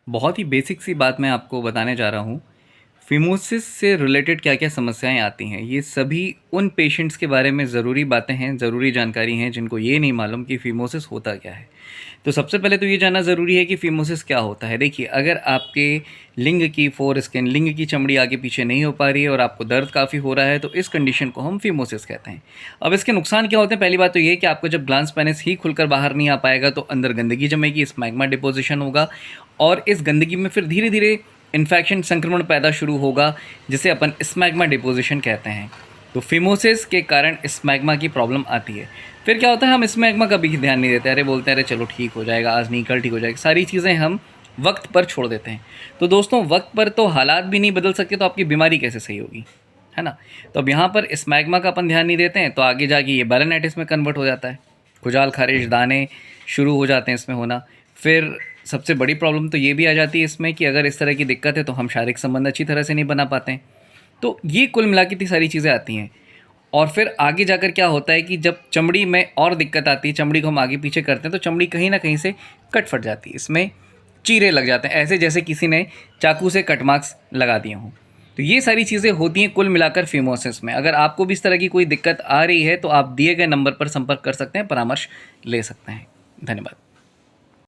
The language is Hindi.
बहुत ही बेसिक सी बात मैं आपको बताने जा रहा हूँ। फ़िमोसिस से रिलेटेड क्या-क्या समस्याएँ आती हैं, ये सभी उन पेशेंट्स के बारे में ज़रूरी बातें हैं, ज़रूरी जानकारी हैं, जिनको ये नहीं मालूम कि फ़िमोसिस होता क्या है। तो सबसे पहले तो ये जानना ज़रूरी है कि फ़िमोसिस क्या होता है। देखिए, अगर आपके लिंग की फ़ोरस्किन, लिंग की चमड़ी आगे पीछे नहीं हो पा रही है और आपको दर्द काफ़ी हो रहा है, तो इस कंडीशन को हम फ़िमोसिस कहते हैं। अब इसके नुकसान क्या होते हैं? पहली बात तो ये है कि आपको जब ग्लैंड्स पेनिस ही खुलकर बाहर नहीं आ पाएगा, तो अंदर गंदगी जमेगी, स्मैग्मा डिपोज़िशन होगा और इस गंदगी में फिर धीरे-धीरे इन्फेक्शन संक्रमण पैदा शुरू होगा, जिसे अपन स्मैग्मा डिपोज़िशन कहते हैं। तो फ़िमोसिस के कारण स्मैग्मा की प्रॉब्लम आती है। फिर क्या होता है, हम स्मैग्मा का भी ध्यान नहीं देते, अरे बोलते हैं अरे चलो ठीक हो जाएगा, आज नहीं कल ठीक हो जाएगा, सारी चीज़ें हम वक्त पर छोड़ देते हैं। तो दोस्तों, वक्त पर तो हालात भी नहीं बदल सकते, तो आपकी बीमारी कैसे सही होगी, है ना? तो अब यहाँ पर स्मैग्मा का अपन ध्यान नहीं देते हैं, तो आगे जाके ये बायलेनाइटिस में कन्वर्ट हो जाता है। खुजाल, खारिश, दाने शुरू हो जाते हैं इसमें होना। फिर सबसे बड़ी प्रॉब्लम तो ये भी आ जाती है इसमें कि अगर इस तरह की दिक्कत है तो हम शारीरिक संबंध अच्छी तरह से नहीं बना पाते हैं। तो ये कुल मिला के इतनी सारी चीज़ें आती हैं। और फिर आगे जाकर क्या होता है कि जब चमड़ी में और दिक्कत आती है, चमड़ी को हम आगे पीछे करते हैं, तो चमड़ी कहीं न कहीं से कट फट जाती है। इसमें चीरे लग जाते हैं, ऐसे जैसे किसी ने चाकू से कट मार्क्स लगा दिए हों। तो ये सारी चीज़ें होती हैं कुल मिलाकर फ़िमोसिस में। अगर आपको भी इस तरह की कोई दिक्कत आ रही है, तो आप दिए गए नंबर पर संपर्क कर सकते हैं, परामर्श ले सकते हैं। धन्यवाद।